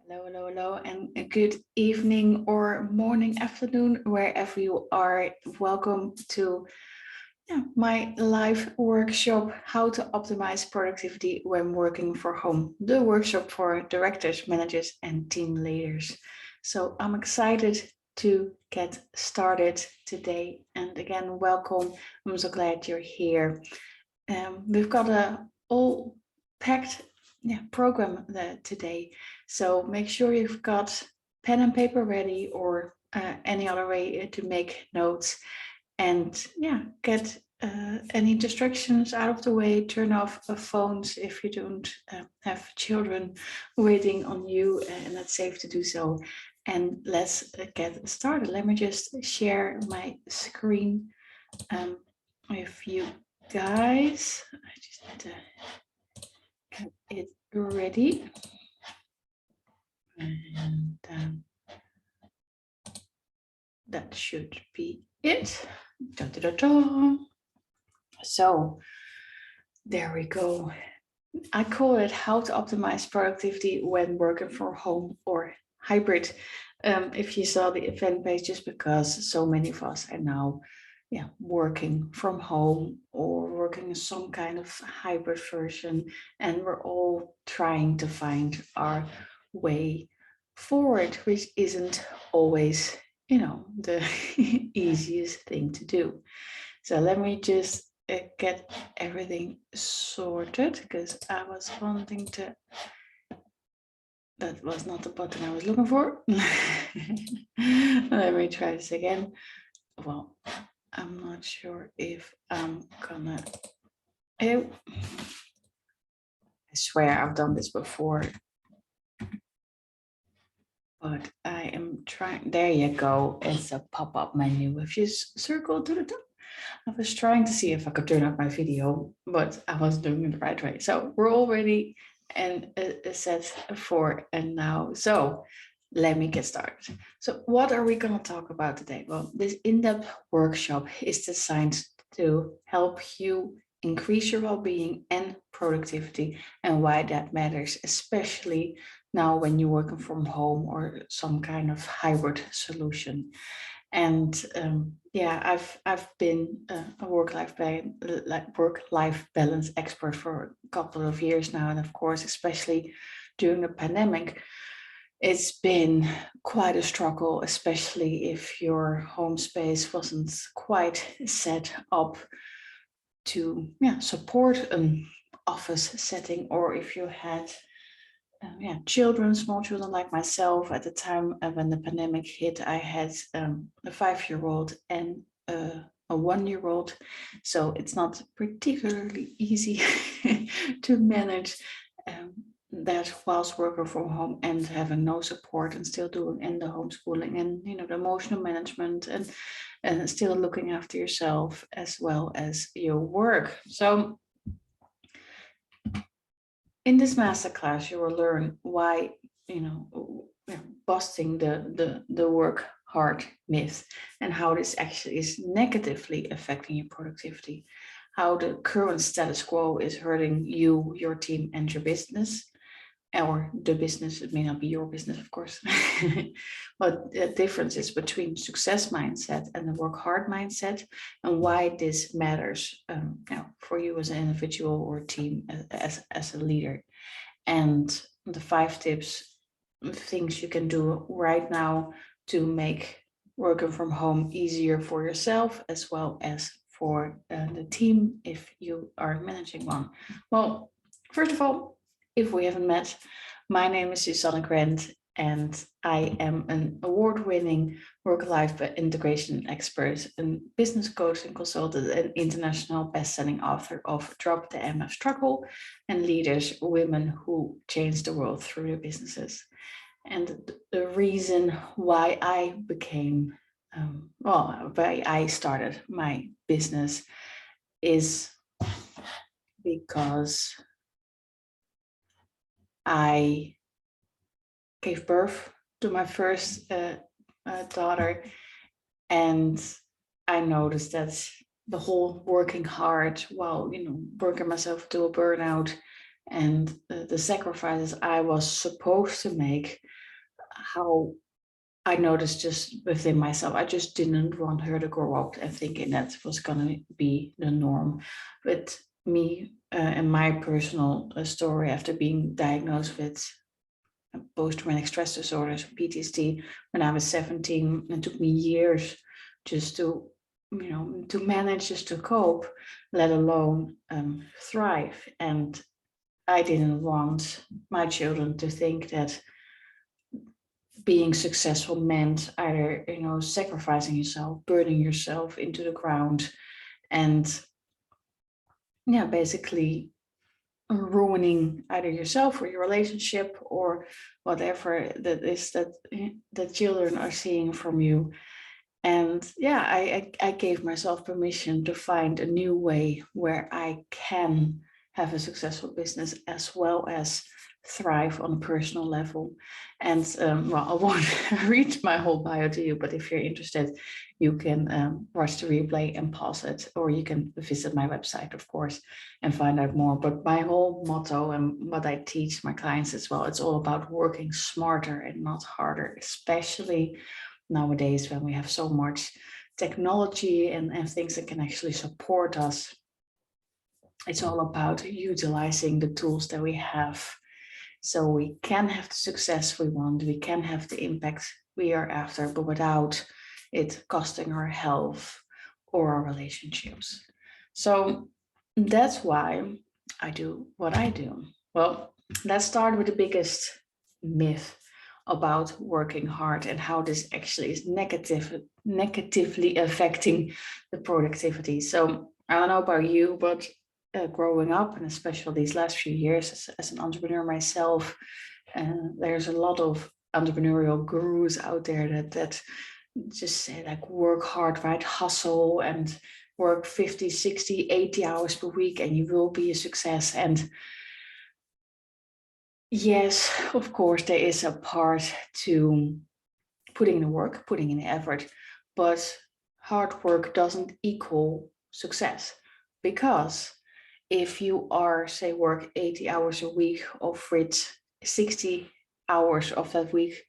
Hello, hello, hello, and a good evening or morning, afternoon, wherever you are. Welcome to my live workshop, How to Optimize Productivity When Working from Home, the workshop for directors, managers, and team leaders. So I'm excited to get started today. And again, welcome. I'm so glad you're here. We've got a all packed program today. So make sure you've got pen and paper ready or any other way to make notes and get any distractions out of the way, turn off phones if you don't have children waiting on you and it's safe to do so. And let's get started. Let me just share my screen with you guys. I just need to get it ready. And that should be it. Da, da, da, da. So there we go. I call it How to Optimize Productivity When Working from Home or Hybrid. If you saw the event page, just because so many of us are now working from home or working in some kind of hybrid version, and we're all trying to find our way forward, which isn't always, the easiest thing to do. So let me just get everything sorted because I was wanting to. That was not the button I was looking for. Let me try this again. Well, I'm not sure if I'm gonna. I swear I've done this before, but I am trying. There you go. It's a pop-up menu. If you circle to the top. I was trying to see if I could turn up my video, but I wasn't doing it the right way. So we're all ready and set for and now. So let me get started. So what are we going to talk about today? Well, this in-depth workshop is designed to help you increase your well-being and productivity and why that matters, especially now when you're working from home or some kind of hybrid solution. And I've been a work-life balance expert for a couple of years now, and of course, especially during the pandemic, it's been quite a struggle, especially if your home space wasn't quite set up to support an office setting, or if you had children, small children like myself. At the time when the pandemic hit, I had a 5-year-old and a 1-year-old. So it's not particularly easy to manage that whilst working from home and having no support and still doing in the homeschooling and the emotional management and still looking after yourself as well as your work. So in this masterclass, you will learn why, busting the work hard myth and how this actually is negatively affecting your productivity, how the current status quo is hurting you, your team, and your business, or the business. It may not be your business, of course, but the differences between success mindset and the work hard mindset, and why this matters for you as an individual or team, as a leader, and the 5 tips, things you can do right now to make working from home easier for yourself as well as for the team if you are managing one. Well, first of all, if we haven't met, my name is Susanne Grant, and I am an award-winning work-life integration expert, and business coach and consultant, and international best-selling author of Drop the MF Struggle and Leaders, Women Who Change the World Through Their Businesses. And the reason why I became, why I started my business is because I gave birth to my first daughter, and I noticed that the whole working hard while working myself to a burnout and the sacrifices I was supposed to make, how I noticed just within myself, I just didn't want her to grow up and thinking that was going to be the norm. But me and my personal story after being diagnosed with post-traumatic stress disorders, PTSD, when I was 17, it took me years just to, to manage, just to cope, let alone thrive. And I didn't want my children to think that being successful meant either, sacrificing yourself, burning yourself into the ground, and basically ruining either yourself or your relationship or whatever that is that the children are seeing from you. And I gave myself permission to find a new way where I can have a successful business as well as thrive on a personal level. And I won't read my whole bio to you, but if you're interested, you can watch the replay and pause it, or you can visit my website, of course, and find out more. But my whole motto and what I teach my clients as well, it's all about working smarter and not harder, especially nowadays when we have so much technology and things that can actually support us. It's all about utilizing the tools that we have so we can have the success we want, we can have the impact we are after, but without it costing our health or our relationships. So that's why I do what I do. Well, let's start with the biggest myth about working hard and how this actually is negatively affecting the productivity. So I don't know about you, but growing up, and especially these last few years as an entrepreneur myself, there's a lot of entrepreneurial gurus out there that just say like work hard, right? Hustle and work 50, 60, 80 hours per week and you will be a success. And yes, of course, there is a part to putting in the work, putting in the effort, but hard work doesn't equal success. Because if you are, say, work 80 hours a week, of which 60 hours of that week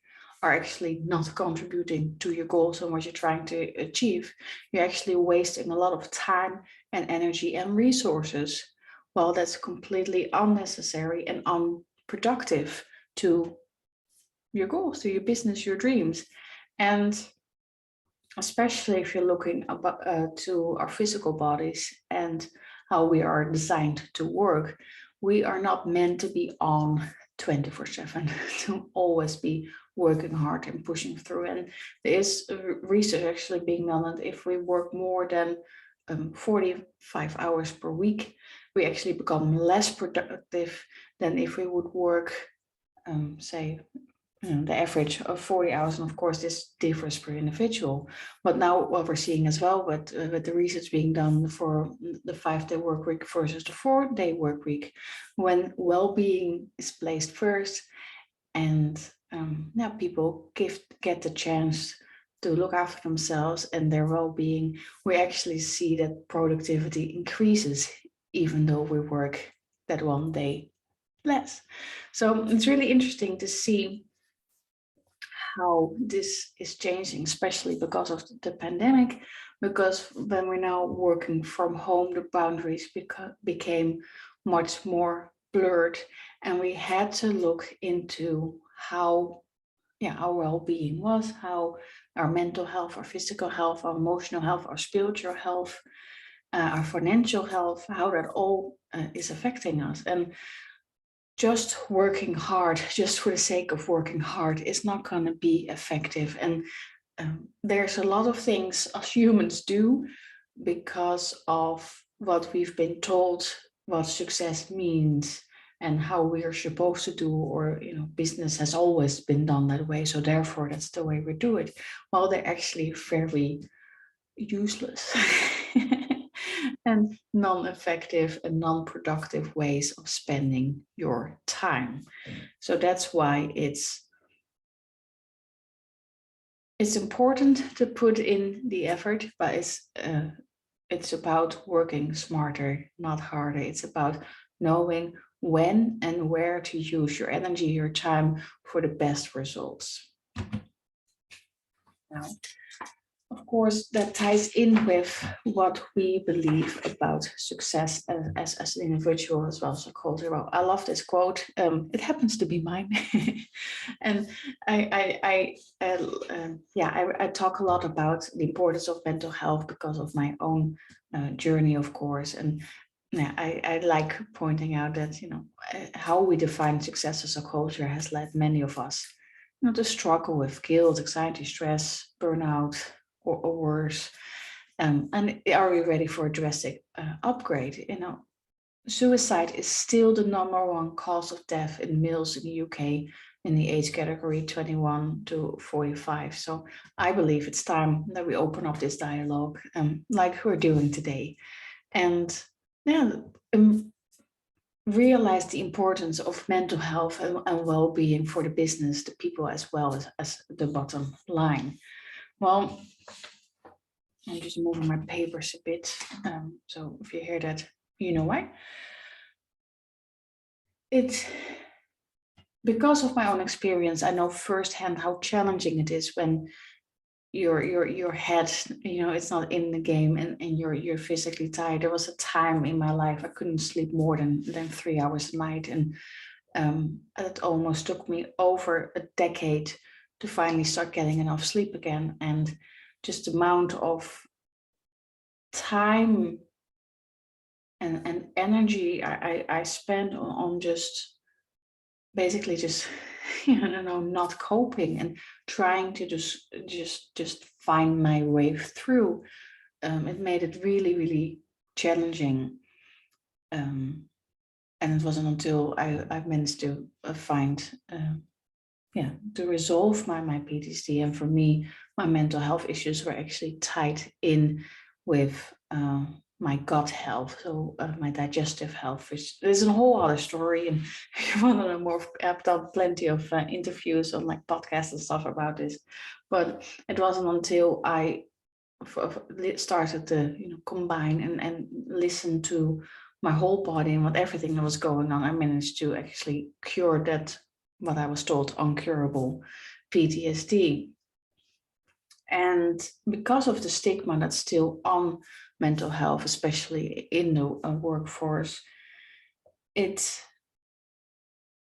are actually not contributing to your goals and what you're trying to achieve, you're actually wasting a lot of time and energy and resources. Well, that's completely unnecessary and unproductive to your goals, to your business, your dreams. And especially if you're looking to our physical bodies and how we are designed to work, we are not meant to be on 24/7, to always be working hard and pushing through. And there is research actually being done that if we work more than 45 hours per week, we actually become less productive than if we would work, say, the average of 40 hours. And of course, this differs per individual. But now what we're seeing as well with the research being done for the 5-day work week versus the 4-day work week, when well-being is placed first and now people get the chance to look after themselves and their well-being, we actually see that productivity increases even though we work that one day less. So it's really interesting to see how this is changing, especially because of the pandemic, because when we're now working from home, the boundaries became much more blurred, and we had to look into how our well-being was, how our mental health, our physical health, our emotional health, our spiritual health, our financial health, how that all is affecting us. And just working hard, just for the sake of working hard, is not going to be effective. And there's a lot of things us humans do because of what we've been told what success means and how we are supposed to do, or business has always been done that way, so therefore that's the way we do it. Well, they're actually very useless and non-effective and non-productive ways of spending your time. So that's why it's important to put in the effort, but it's about working smarter, not harder. It's about knowing when and where to use your energy, your time for the best results. Now, of course, that ties in with what we believe about success as an individual as well as a culture. Well, I love this quote. It happens to be mine, and I talk a lot about the importance of mental health because of my own journey, of course, and yeah, I like pointing out that how we define success as a culture has led many of us to struggle with guilt, anxiety, stress, burnout, or worse. And are we ready for a drastic upgrade? Suicide is still the #1 cause of death in males in the UK in the age category 21 to 45. So I believe it's time that we open up this dialogue like we're doing today. And realize the importance of mental health and well-being for the business, the people, as well as the bottom line. Well, I'm just moving my papers a bit. So if you hear that, you know why. It's because of my own experience, I know firsthand how challenging it is when your head, it's not in the game and you're physically tired. There was a time in my life I couldn't sleep more than 3 hours a night. And it almost took me over a decade to finally start getting enough sleep again. And just the amount of time and energy I spent on just basically just not coping and trying to just find my way through. It made it really, really challenging. And it wasn't until I managed to find to resolve my PTSD. And for me, my mental health issues were actually tied in with my gut health, so my digestive health, which is a whole other story. And if you want to know more, I've done plenty of interviews on like podcasts and stuff about this. But it wasn't until I started to combine and listen to my whole body and everything that was going on, I managed to actually cure that, what I was told, uncurable PTSD. And because of the stigma that's still on mental health, especially in the workforce, it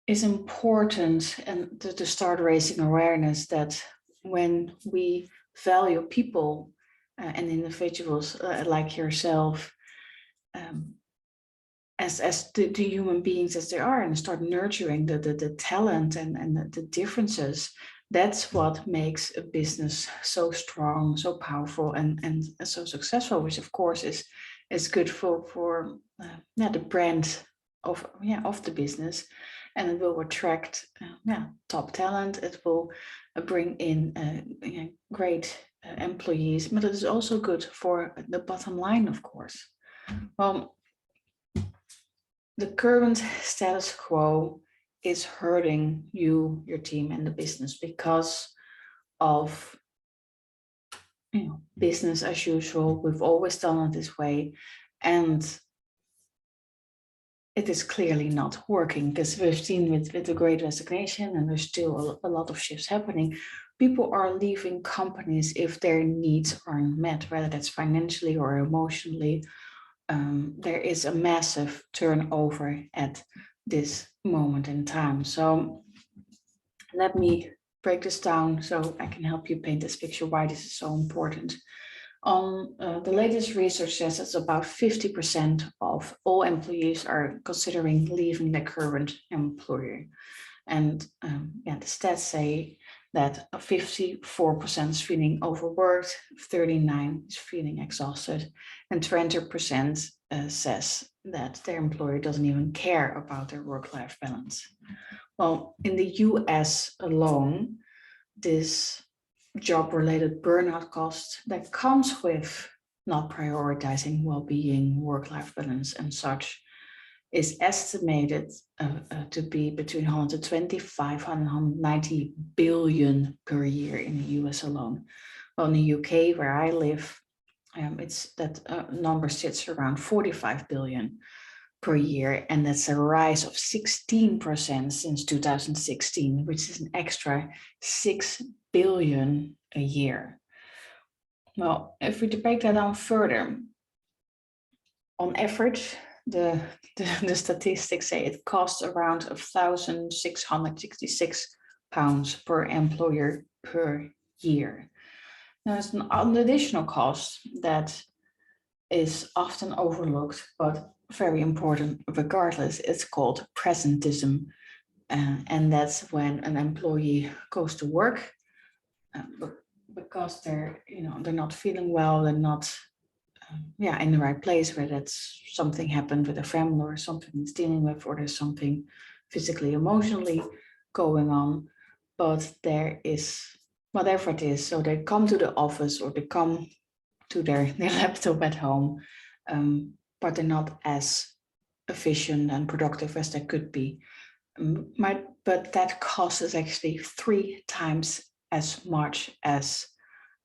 is important and to start raising awareness that when we value people and individuals like yourself as the human beings as they are, and start nurturing the talent and the differences, that's what makes a business so strong, so powerful, and so successful, which of course is good for the brand of the business. And it will attract top talent. It will bring in great employees, but it is also good for the bottom line, of course. Well, the current status quo is hurting you, your team, and the business because of business as usual. We've always done it this way, and it is clearly not working, because we've seen with the Great Resignation, and there's still a lot of shifts happening. People are leaving companies if their needs aren't met, whether that's financially or emotionally. There is a massive turnover at this moment in time. So let me break this down so I can help you paint this picture why this is so important. The latest research says that about 50% of all employees are considering leaving their current employer. And the stats say that 54% is feeling overworked, 39% is feeling exhausted, and 20% says that their employer doesn't even care about their work-life balance. Well, in the US alone, this job-related burnout cost that comes with not prioritizing well-being, work-life balance, and such is estimated to be between 125 and 190 billion per year in the US alone. Well, in the UK, where I live, it's that number sits around 45 billion. per year, and that's a rise of 16% since 2016, which is an extra 6 billion a year. Well, if we break that down further, on average, the statistics say it costs around £1,666 per employer per year. Now, there's an additional cost that is often overlooked, but very important regardless. It's called presentism. And that's when an employee goes to work because they're not feeling well, they're not in the right place, where that's something happened with a family or something it's dealing with, or there's something physically, emotionally going on. But there is whatever it is. So they come to the office or they come to their laptop at home, but they're not as efficient and productive as they could be. But that cost is actually 3 times as much as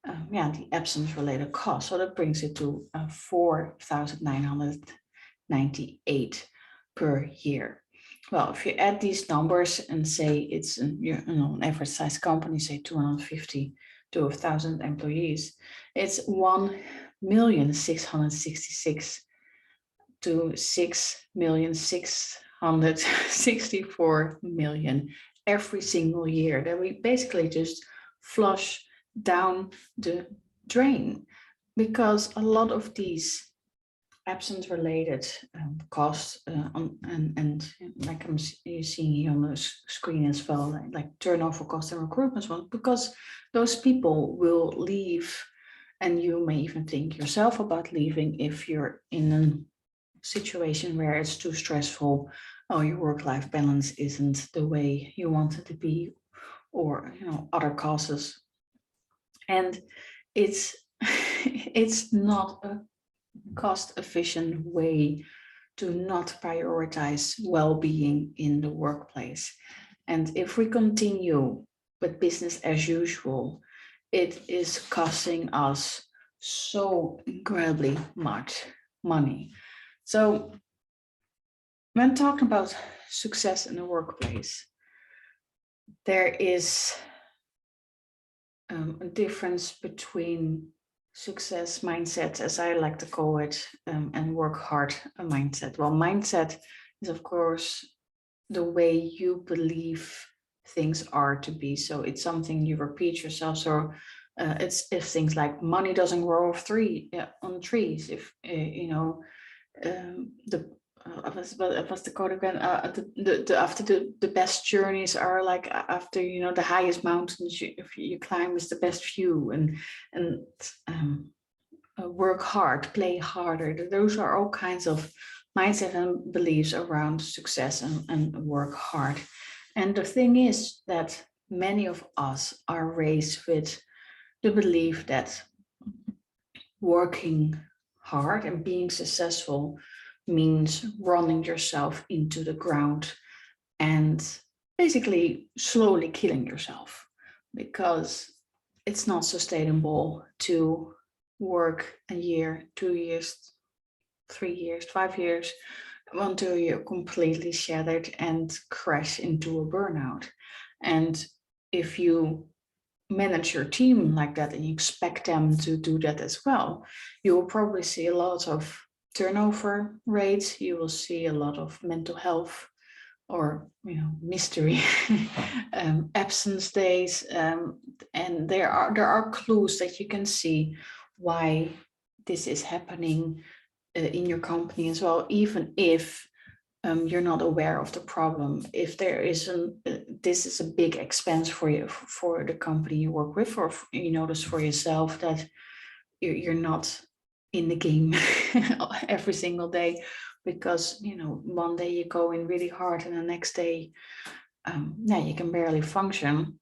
the absence-related cost. So that brings it to 4,998 per year. Well, if you add these numbers and say it's an average size company, say 250 to 1,000 employees, it's 1,666 to 6,664,000,000 every single year that we basically just flush down the drain, because a lot of these absence-related costs and like I'm seeing here on the screen as well, like turnover costs and recruitment ones, because those people will leave, and you may even think yourself about leaving if you're in a situation where it's too stressful, or your work-life balance isn't the way you want it to be, or other causes. And it's it's not a cost-efficient way to not prioritize well-being in the workplace. And if we continue with business as usual, it is costing us so incredibly much money. So when talking about success in the workplace, there is a difference between success mindset, as I like to call it, and work hard mindset. Well, mindset is, of course, the way you believe things are to be. So it's something you repeat yourself. So it's if things like money doesn't grow on trees. If what's the quote again? After the best journeys are like after the highest mountains you climb is the best view, and work hard, play harder. Those are all kinds of mindset and beliefs around success and work hard. And the thing is that many of us are raised with the belief that working hard and being successful means running yourself into the ground and basically slowly killing yourself, because it's not sustainable to work a year, 2 years, 3 years, 5 years until you're completely shattered and crash into a burnout. And if you manage your team like that and you expect them to do that as well, you will probably see a lot of turnover rates. You will see a lot of mental health or mystery absence days, and there are clues that you can see why this is happening in your company as well, even if you're not aware of the problem. If there is this is a big expense for you, for the company you work with, or you notice for yourself that you're not in the game every single day, because one day you go in really hard and the next day you can barely function.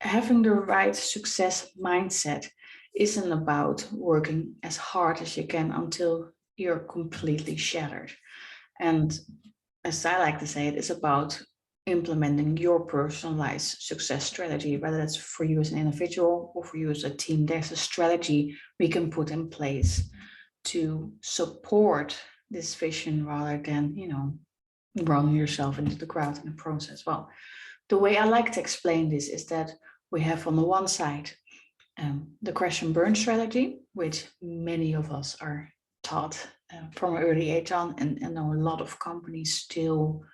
Having the right success mindset isn't about working as hard as you can until you're completely shattered. And as I like to say, it is about implementing your personalized success strategy, whether that's for you as an individual or for you as a team. There's a strategy we can put in place to support this vision rather than, run yourself into the ground in the process. Well, the way I like to explain this is that we have on the one side the crash and burn strategy, which many of us are taught from an early age on, and I know a lot of companies still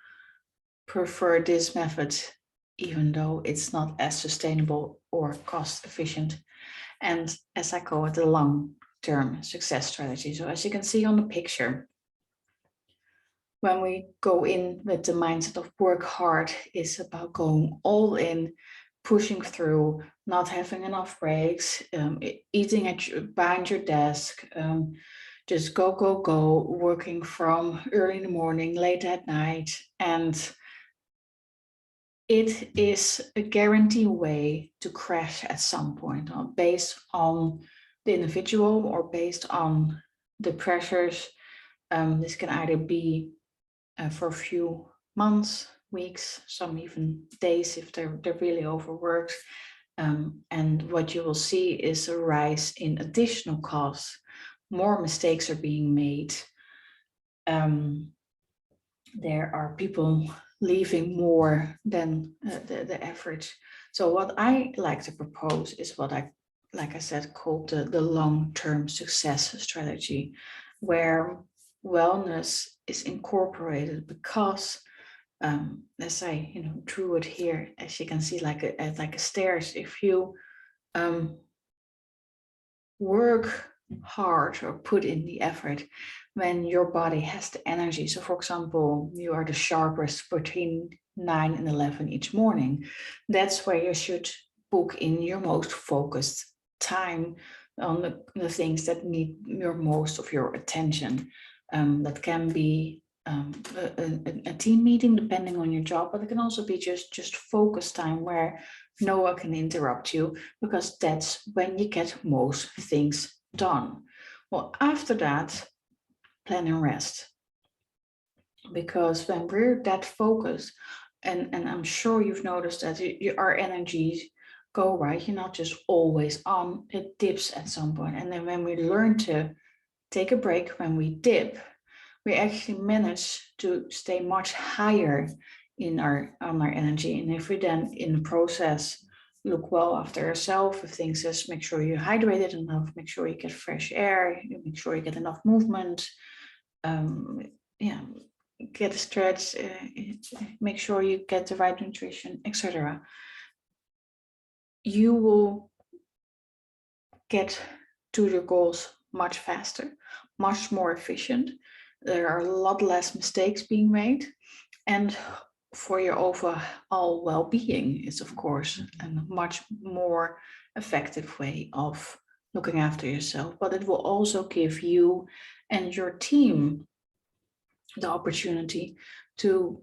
prefer this method, even though it's not as sustainable or cost efficient. And as I call it, the long-term success strategy. So as you can see on the picture, when we go in with the mindset of work hard, is about going all in, pushing through, not having enough breaks, eating behind your desk, just go, working from early in the morning, late at night. And it is a guaranteed way to crash at some point, based on the individual or based on the pressures. This can either be for a few months, weeks, some even days if they're really overworked. And what you will see is a rise in additional costs. More mistakes are being made. There are people leaving more than the average. So what I like to propose is what I, like I said, called the long-term success strategy, where wellness is incorporated because, as I drew it here, as you can see, like a stairs. If you work hard or put in the effort when your body has the energy. So for example, you are the sharpest between 9 and 11 each morning. That's where you should book in your most focused time on the things that need most of your attention. That can be a team meeting, depending on your job, but it can also be just focus time where no one can interrupt you, because that's when you get most things done. Well, after that, plan and rest. Because when we're that focused, and I'm sure you've noticed that our energies go right, you're not just always on, it dips at some point. And then when we learn to take a break, when we dip, we actually manage to stay much higher on our energy. And if we then in the process look well after yourself with things as make sure you're hydrated enough, make sure you get fresh air, make sure you get enough movement, get a stretch, make sure you get the right nutrition, etc. You will get to your goals much faster, much more efficient. There are a lot less mistakes being made. And for your overall well-being is, of course, a much more effective way of looking after yourself. But it will also give you and your team the opportunity to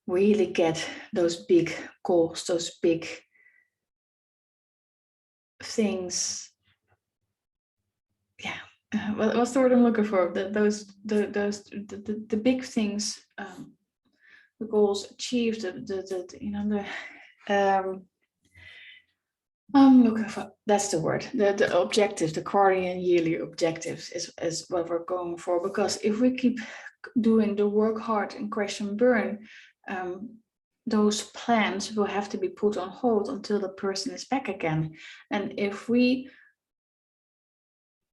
really get those big goals, those big things. Yeah, what's the word I'm looking for? The big things, the goals achieved, I'm looking for, that's the word, the objectives, the quarterly and yearly objectives is what we're going for. Because if we keep doing the work hard and crash and burn, those plans will have to be put on hold until the person is back again. And if we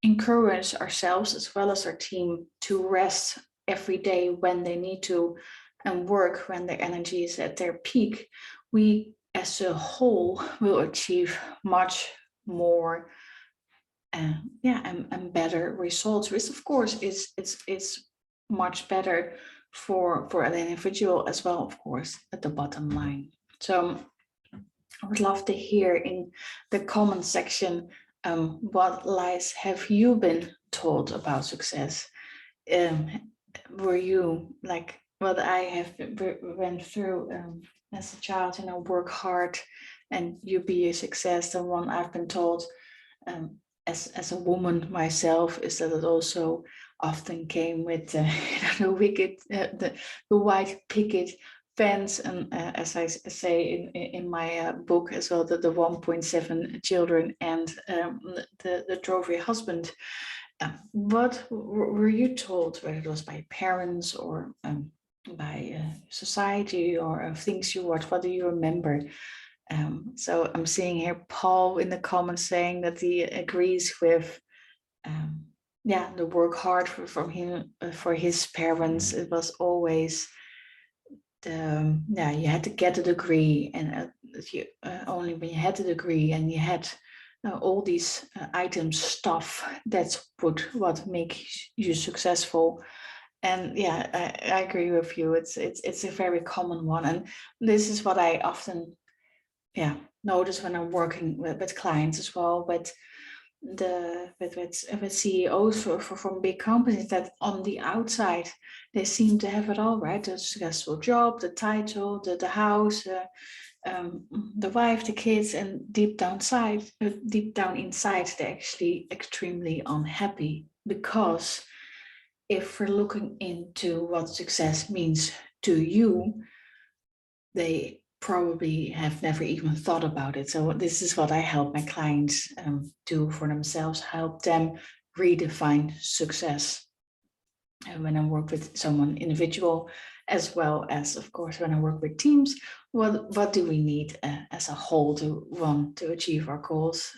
encourage ourselves as well as our team to rest every day when they need to and work when their energy is at their peak, we as a whole will achieve much more and better results, which of course it's much better for an individual as well, of course, at the bottom line. So I would love to hear in the comment section, what lies have you been told about success? Were you like what I have went through as a child, work hard and you be a success? The one I've been told as a woman myself is that it also often came with the wicked, the white picket fence, and as I say in my book as well, the 1.7 children and the trophy husband. What were you told, whether it was by parents or by society or things you watched? What do you remember? So I'm seeing here Paul in the comments saying that he agrees with the work hard from him for his parents. It was always you had to get a degree, and you only when you had a degree and you had all these items, stuff, that's what makes you successful. And yeah, I agree with you. It's a very common one, and this is what I often notice when I'm working with clients as well. But with CEOs from big companies, that on the outside they seem to have it all right: the successful job, the title, the house, the wife, the kids, and deep down inside they're actually extremely unhappy. Because if we're looking into what success means to you, they probably have never even thought about it. So this is what I help my clients do for themselves, help them redefine success. And when I work with someone individual, as well as, of course, when I work with teams, what do we need as a whole to achieve our goals,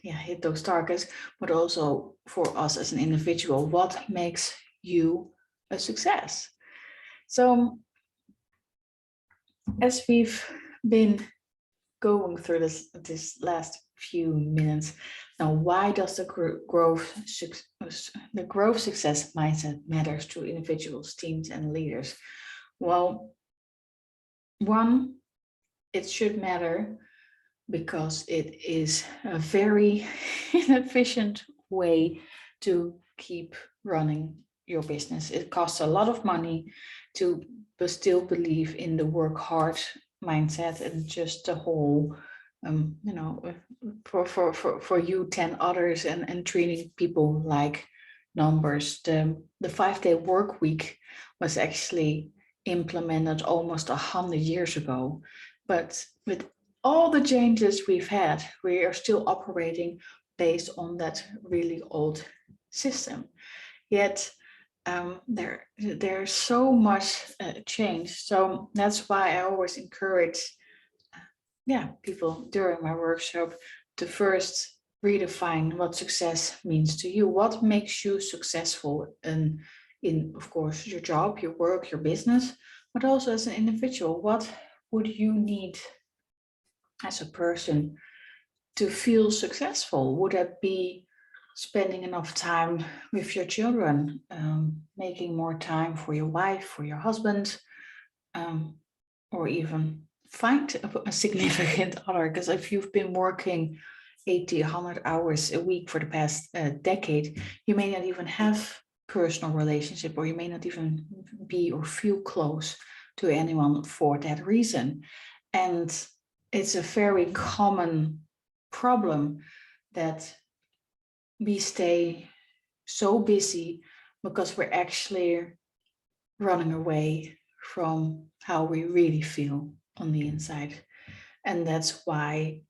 hit those targets, but also for us as an individual, what makes you a success? So as we've been going through this last few minutes now, why does the growth success mindset matters to individuals, teams, and leaders? Well, one, it should matter because it is a very inefficient way to keep running your business. It costs a lot of money to still believe in the work hard mindset and just the whole for you 10 others and treating people like numbers. The 5-day work week was actually implemented almost 100 years ago, but with all the changes we've had, we are still operating based on that really old system. Yet there's so much change. So that's why I always encourage people during my workshop to first redefine what success means to you. What makes you successful in, of course, your job, your work, your business, but also as an individual. What would you need as a person to feel successful? Would that be spending enough time with your children, making more time for your wife, for your husband, or even find a significant other? Because if you've been working 80, 100 hours a week for the past decade, you may not even have personal relationship, or you may not even be or feel close to anyone for that reason. And it's a very common problem that we stay so busy because we're actually running away from how we really feel on the inside. And that's why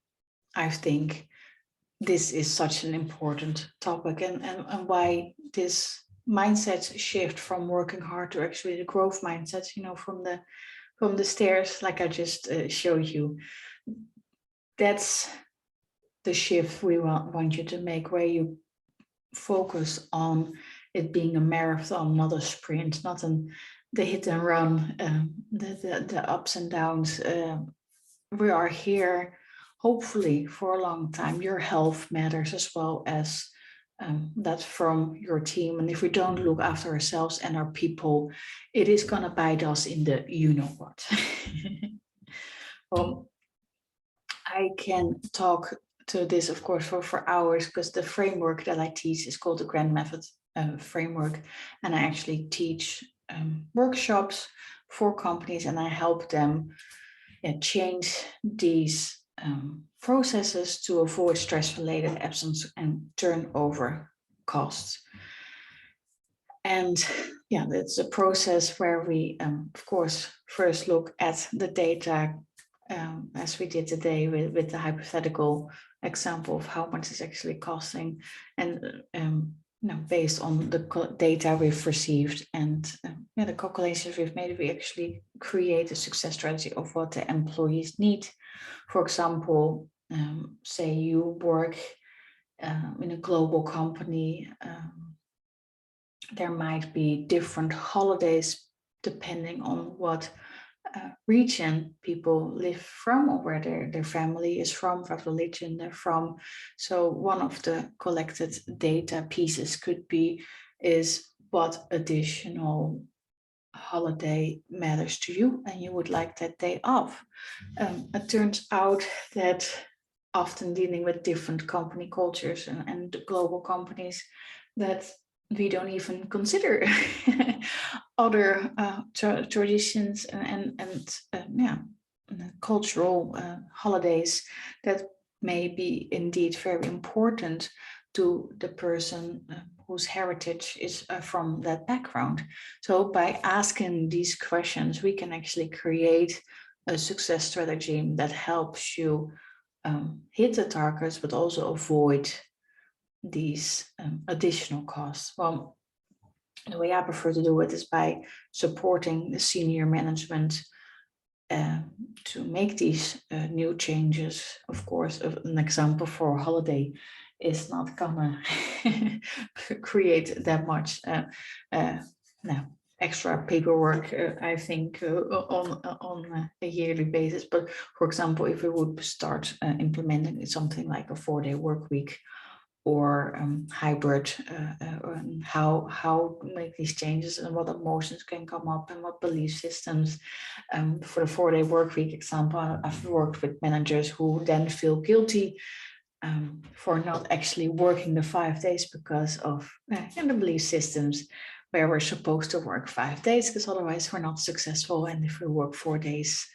I think this is such an important topic, and why this mindset shift from working hard to actually the growth mindset, from the stairs, like I just showed you. That's the shift we want you to make, where you focus on it being a marathon, not a sprint, not the hit and run, the ups and downs. We are here, hopefully, for a long time. Your health matters as well as that from your team. And if we don't look after ourselves and our people, it is going to bite us in the you-know-what. I can talk to this, of course, for hours, because the framework that I teach is called the Grant Method framework. And I actually teach workshops for companies, and I help them change these processes to avoid stress-related absence and turnover costs. And it's a process where we, of course, first look at the data, as we did today with the hypothetical example of how much it's actually costing, and based on the data we've received and the calculations we've made, we actually create a success strategy of what the employees need. For example, say you work in a global company, there might be different holidays depending on what region people live from, or where their family is from, what religion they're from. So one of the collected data pieces could be is what additional holiday matters to you and you would like that day off. It turns out that often dealing with different company cultures and global companies, that we don't even consider other traditions and cultural holidays that may be indeed very important to the person whose heritage is from that background. So by asking these questions, we can actually create a success strategy that helps you hit the targets, but also avoid these additional costs. Well, the way I prefer to do it is by supporting the senior management to make these new changes. Of course, an example for a holiday is not gonna create that much extra paperwork, I think, on a yearly basis. But for example, if we would start implementing something like a 4-day work week, or hybrid, how make these changes and what emotions can come up and what belief systems. For the 4-day work week example, I've worked with managers who then feel guilty for not actually working the 5 days because of the belief systems where we're supposed to work 5 days, because otherwise we're not successful. And if we work 4 days,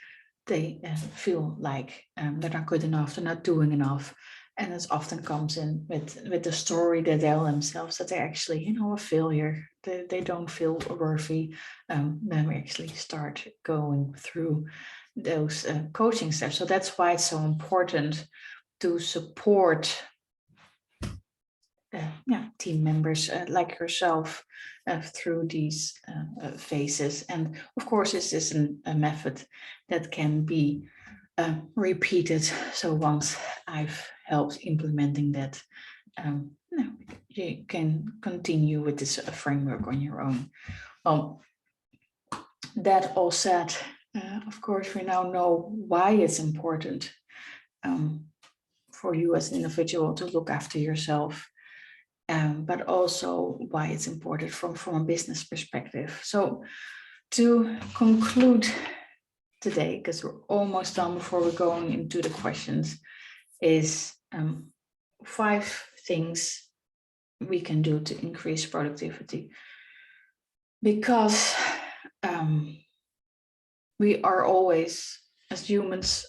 they feel like they're not good enough, they're not doing enough. And it often comes in with the story they tell themselves that they're actually, a failure. They don't feel worthy. Then we actually start going through those coaching steps. So that's why it's so important to support team members like yourself through these phases. And of course, this is a method that can be repeated. So once I've helped implementing that, you can continue with this framework on your own. That all said, of course, we now know why it's important for you as an individual to look after yourself, but also why it's important from a business perspective. So to conclude today, because we're almost done before we're going into the questions, is 5 things we can do to increase productivity. Because we are always, as humans,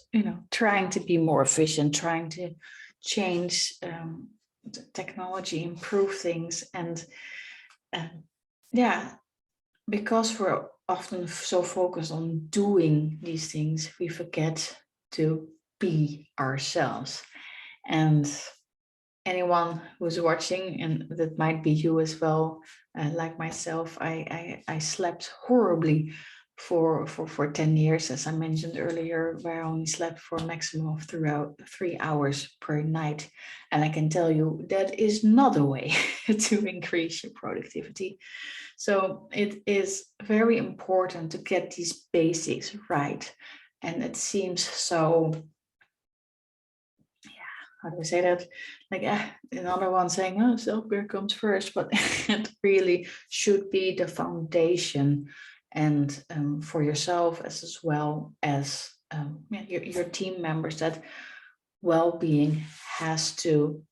trying to be more efficient, trying to change technology, improve things. And because we're often so focused on doing these things, we forget to be ourselves. And anyone who's watching, and that might be you as well, like myself, I slept horribly for 10 years, as I mentioned earlier, where I only slept for a maximum of 3 hours per night. And I can tell you that is not a way to increase your productivity. So it is very important to get these basics right. And it seems so, how do I say that? Like another one saying, oh, self-care comes first, but it really should be the foundation, and for yourself as well as your team members, that well-being has to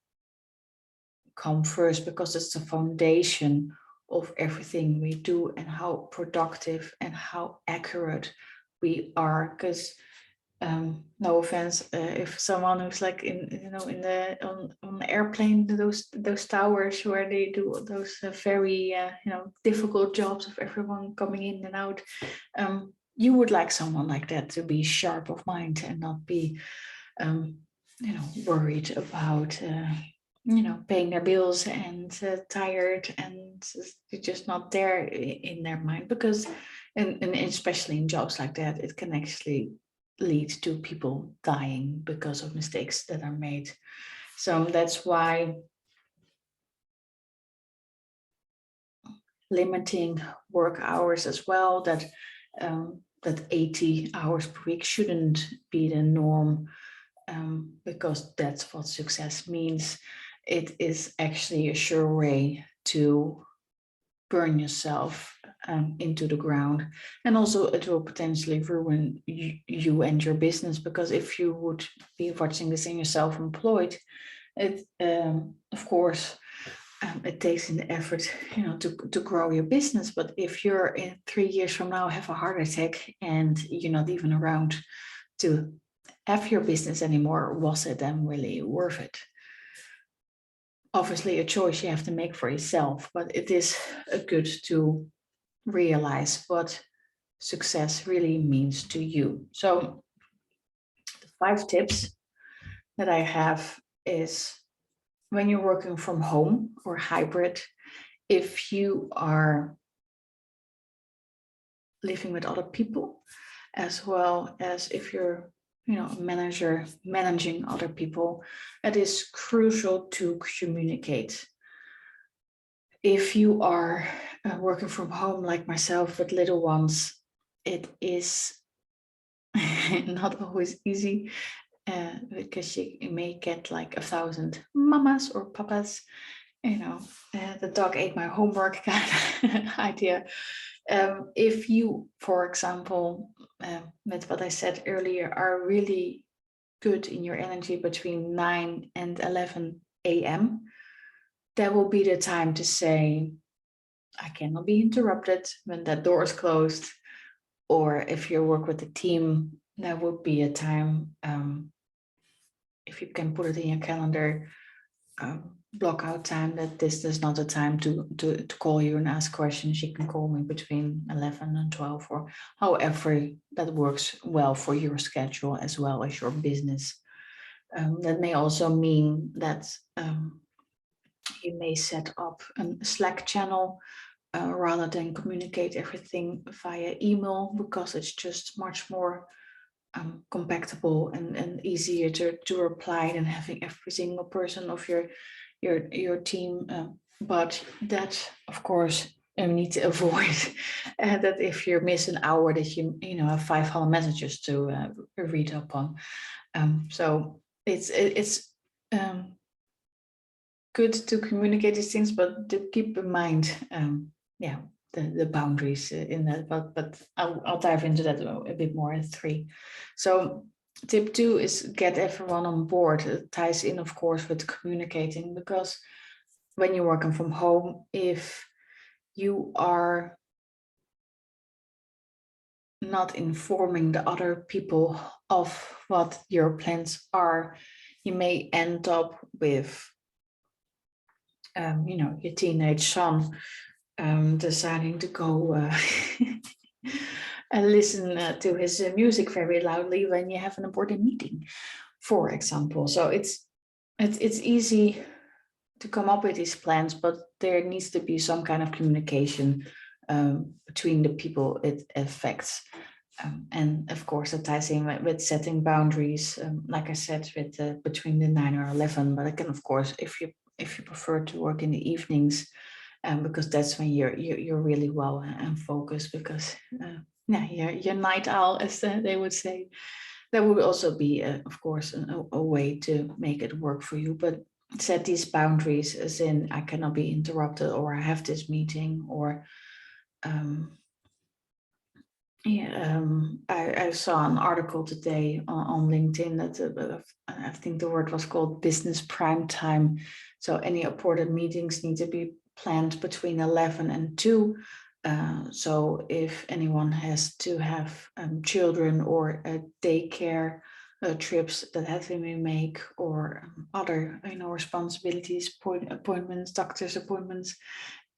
come first, because it's the foundation of everything we do and how productive and how accurate we are. Because no offense, if someone who's like on the airplane, those towers where they do those very difficult jobs of everyone coming in and out, you would like someone like that to be sharp of mind and not be, worried about, paying their bills and tired and just not there in their mind, because, and especially in jobs like that, it can actually lead to people dying because of mistakes that are made. So that's why limiting work hours as well, that 80 hours per week shouldn't be the norm, because that's what success means. It is actually a sure way to burn yourself into the ground, and also it will potentially ruin you and your business, because if you would be watching this and you're self-employed, it of course it takes an effort, to grow your business. But if you're in 3 years from now have a heart attack and you're not even around to have your business anymore, was it then really worth it? Obviously a choice you have to make for yourself, but it is good to realize what success really means to you. So the 5 tips that I have is, when you're working from home or hybrid, if you are living with other people, as well as if you're a manager managing other people, it is crucial to communicate. If you are working from home like myself with little ones, it is not always easy, because you may get like 1,000 mamas or papas, the dog ate my homework kind of idea. If you, for example, with what I said earlier, are really good in your energy between 9 and 11 a.m., that will be the time to say, I cannot be interrupted when that door is closed. Or if you work with a team, that would be a time, if you can put it in your calendar, block out time that this is not a time to call you and ask questions. You can call me between 11 and 12, or however that works well for your schedule as well as your business. That may also mean that you may set up a Slack channel rather than communicate everything via email, because it's just much more compactable and easier to reply than having every single person of your team. But that, of course, you need to avoid that if you miss an hour, that you have 500 messages to read up on. So it's good to communicate these things, but to keep in mind, the boundaries in that. But I'll dive into that a bit more at 3. So tip 2 is get everyone on board. It ties in, of course, with communicating, because when you're working from home, if you are not informing the other people of what your plans are, you may end up with your teenage son deciding to go and listen to his music very loudly when you have an important meeting, for example. So it's easy to come up with these plans, but there needs to be some kind of communication between the people it affects. And of course, it ties in with setting boundaries, like I said, with between the 9 or 11. But again, of course, if you prefer to work in the evenings, because that's when you're really well and focused, because you're night owl, as they would say. That would also be, of course, a way to make it work for you. But set these boundaries, as in, I cannot be interrupted, or I have this meeting, or I saw an article today on LinkedIn that I think the word was called business prime time. So any important meetings need to be planned between 11 and 2. So if anyone has to have children or daycare trips that have to be made, or other responsibilities, appointments, doctor's appointments,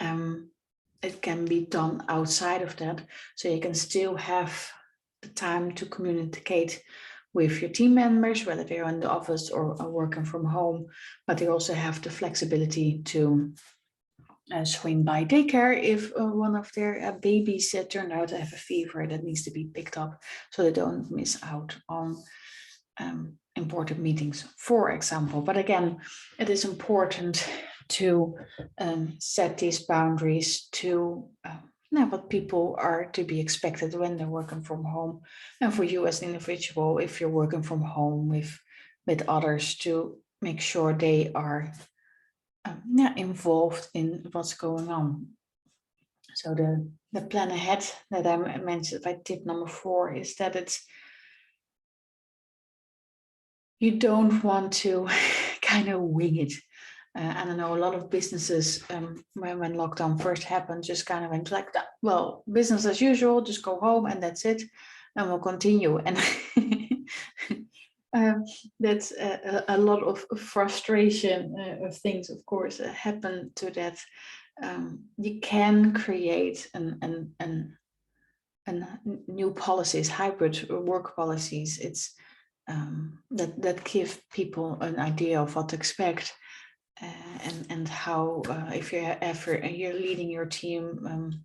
it can be done outside of that, so you can still have the time to communicate with your team members, whether they're in the office or are working from home, but they also have the flexibility to swing by daycare if one of their babies turned out to have a fever that needs to be picked up, so they don't miss out on important meetings, for example. But again, it is important to set these boundaries to what people are to be expected when they're working from home. And for you as an individual, if you're working from home with others, to make sure they are involved in what's going on. So the plan ahead that I mentioned by tip number 4 is that you don't want to kind of wing it. And I know a lot of businesses, when lockdown first happened, just kind of went like that. Well, business as usual, just go home and that's it, and we'll continue. And that's a lot of frustration of things, of course, happen to that. You can create an new policies, hybrid work policies. It's that give people an idea of what to expect, and how, if you're leading your team,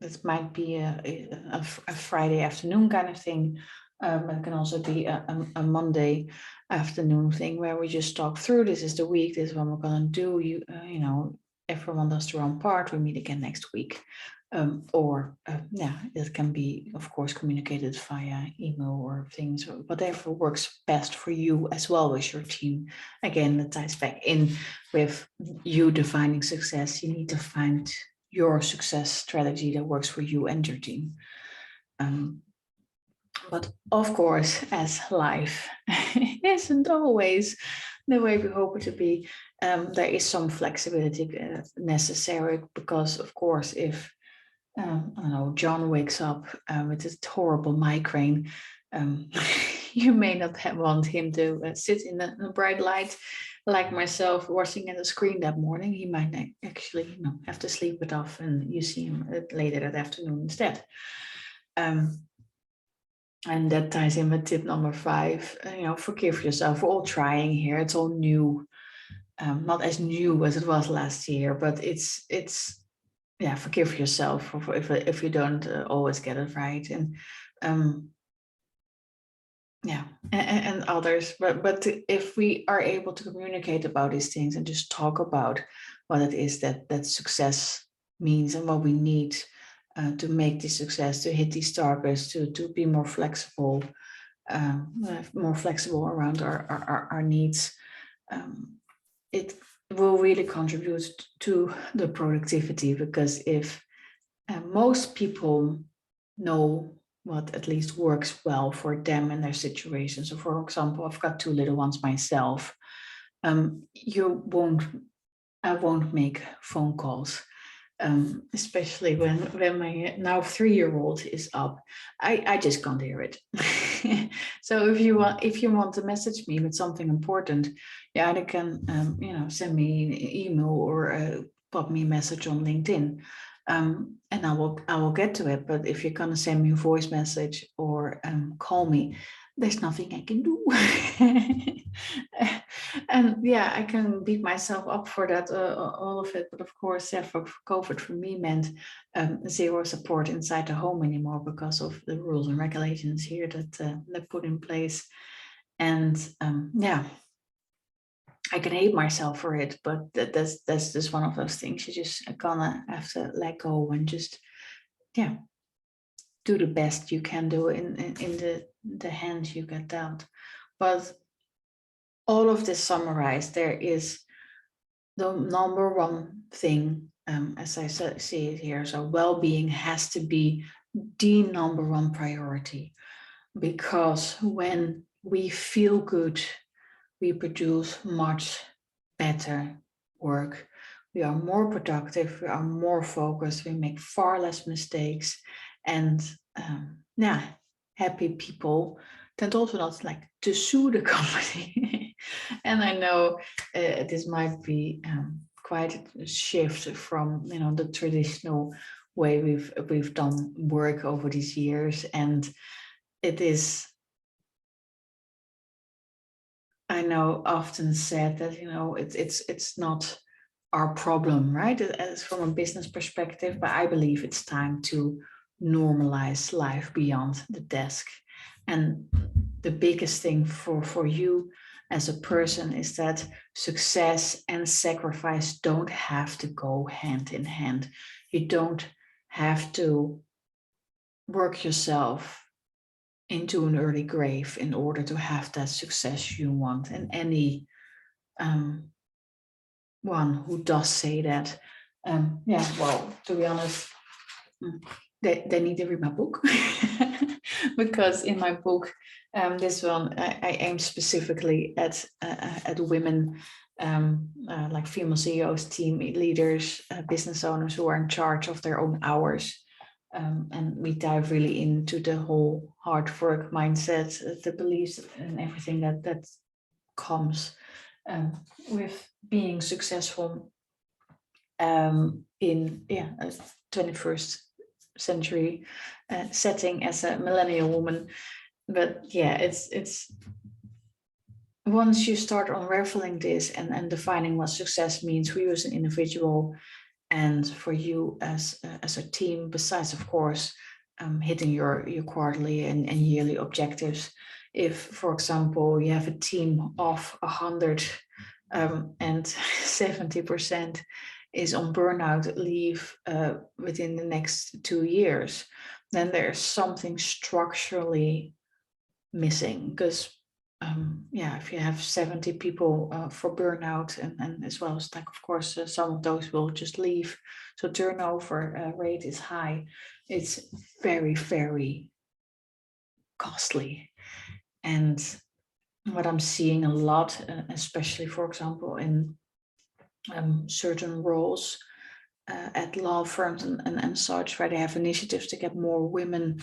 it might be a Friday afternoon kind of thing. It can also be a Monday afternoon thing where we just talk through, this is the week, this is what we're going to do. You know, everyone does their own part. We meet again next week. It can be, of course, communicated via email or things, or whatever works best for you as well as your team. Again, that ties back in with you defining success. You need to find your success strategy that works for you and your team. But of course, as life isn't always the way we hope it to be, there is some flexibility necessary, because, of course, if I don't know, John wakes up with this horrible migraine, you may not want him to sit in a bright light like myself watching at the screen that morning. He might actually have to sleep it off, and you see him later that afternoon instead. And that ties in with tip number 5. Forgive yourself. We're all trying here. It's all new, not as new as it was last year, but it's forgive yourself if you don't always get it right, and others. But if we are able to communicate about these things and just talk about what it is that success means and what we need to make this success, to hit these targets, to be more flexible around our needs, it will really contribute to the productivity. Because if most people know what at least works well for them and their situation. So, for example, I've got 2 little ones myself. I won't make phone calls, especially when my now 3-year-old is up. I just can't hear it. So if you want to message me with something important, you either can send me an email or pop me a message on LinkedIn, and I will get to it. But if you're gonna send me a voice message or call me, there's nothing I can do. And I can beat myself up for that, all of it. But of course, for COVID, for me, meant zero support inside the home anymore, because of the rules and regulations here that they put in place. And I can hate myself for it, but that's just one of those things you just gonna have to let go and just do the best you can do in the hands you get dealt. But all of this summarized, there is the number one thing, as I see it here. So well-being has to be the number one priority, because when we feel good, we produce much better work. We are more productive, we are more focused, we make far less mistakes, and happy people tend also not like to sue the company. And I know this might be quite a shift from the traditional way we've done work over these years, and it is, I know, often said that, you know, it's not our problem, right? As from a business perspective, but I believe it's time to normalize life beyond the desk. And the biggest thing for you as a person is that success and sacrifice don't have to go hand in hand. You don't have to work yourself into an early grave in order to have that success you want. And any one who does say that, yeah, well, to be honest, they need to read my book. Because in my book, this one, I aim specifically at women, like female CEOs, team leaders, business owners who are in charge of their own hours. And we dive really into the whole hard work mindset, the beliefs and everything that comes with being successful in a 21st century setting as a millennial woman. But yeah, it's once you start unraveling this and defining what success means for you as an individual and for you as a team, besides of course hitting your quarterly and yearly objectives. If, for example, you have a team of 100 and 70% is on burnout leave within the next 2 years, then there's something structurally missing. Because if you have 70 people for burnout, and as well as, like, of course, some of those will just leave, so turnover rate is high. It's very, very costly. And what I'm seeing a lot, especially, for example, in certain roles at law firms and such, where they have initiatives to get more women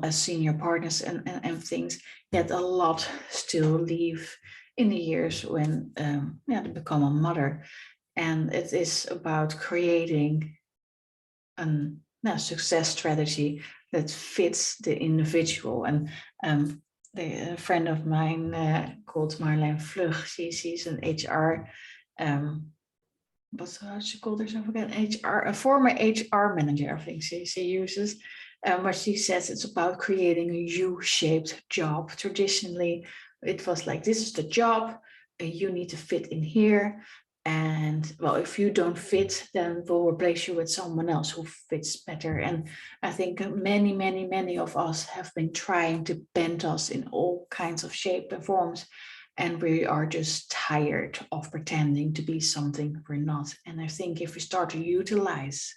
as senior partners and things, yet a lot still leave in the years when they become a mother. And it is about creating a success strategy that fits the individual. And a friend of mine called Marlijn Vlug, she's an HR, what's how she called herself again? A former HR manager, I think she uses. Where she says it's about creating a U-shaped job. Traditionally, it was like, this is the job, you need to fit in here. And well, if you don't fit, then we'll replace you with someone else who fits better. And I think many, many, many of us have been trying to bend us in all kinds of shape and forms. And we are just tired of pretending to be something we're not. And I think if we start to utilize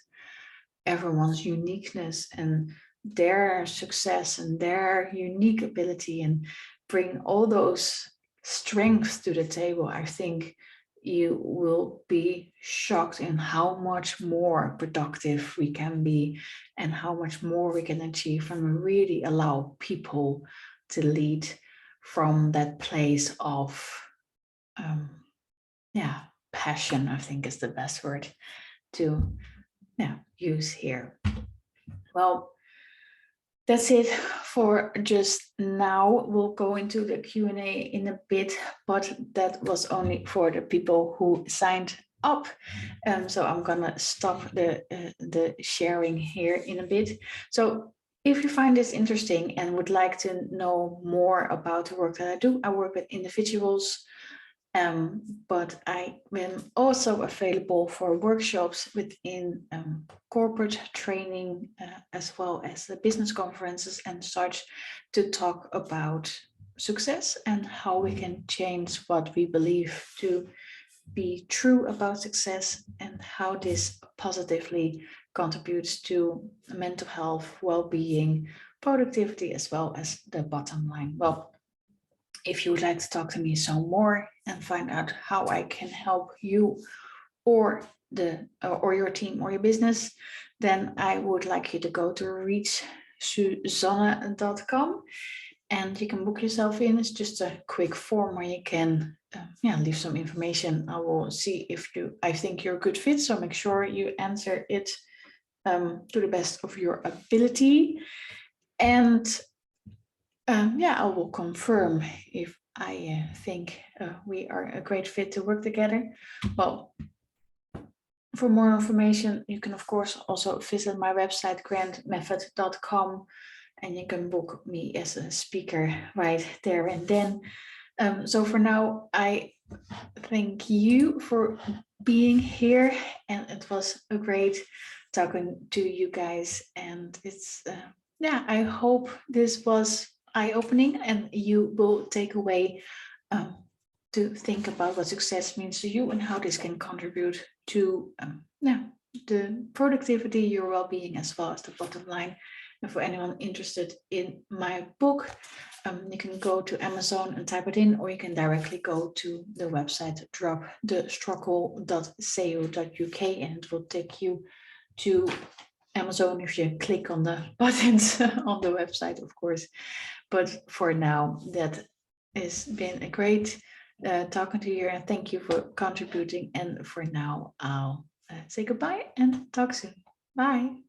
everyone's uniqueness and their success and their unique ability and bring all those strengths to the table, I think you will be shocked in how much more productive we can be and how much more we can achieve when we really allow people to lead from that place of passion, I think is the best word to use here. Well, that's it for just now. We'll go into the Q&A in a bit, but that was only for the people who signed up. So I'm gonna stop the sharing here in a bit. So if you find this interesting and would like to know more about the work that I do, I work with individuals, but I am also available for workshops within corporate training, as well as the business conferences and such, to talk about success and how we can change what we believe to be true about success and how this positively contributes to mental health, well-being, productivity, as well as the bottom line. Well, if you would like to talk to me some more and find out how I can help you or your team or your business, then I would like you to go to reachsusanne.com and you can book yourself in. It's just a quick form where you can leave some information. I will see if I think you're a good fit, so make sure you answer it to the best of your ability. And I will confirm if I think we are a great fit to work together. Well, for more information, you can of course also visit my website, grantmethod.com, and you can book me as a speaker right there and then. So for now, I thank you for being here, and it was a great talking to you guys. And it's I hope this was eye-opening and you will take away to think about what success means to you and how this can contribute to the productivity, your well-being, as well as the bottom line. And for anyone interested in my book, you can go to Amazon and type it in, or you can directly go to the website dropthestruggle.co.uk, and it will take you to Amazon if you click on the buttons on the website, of course. But for now, that has been a great talking to you, and thank you for contributing. And for now, I'll say goodbye and talk soon. Bye.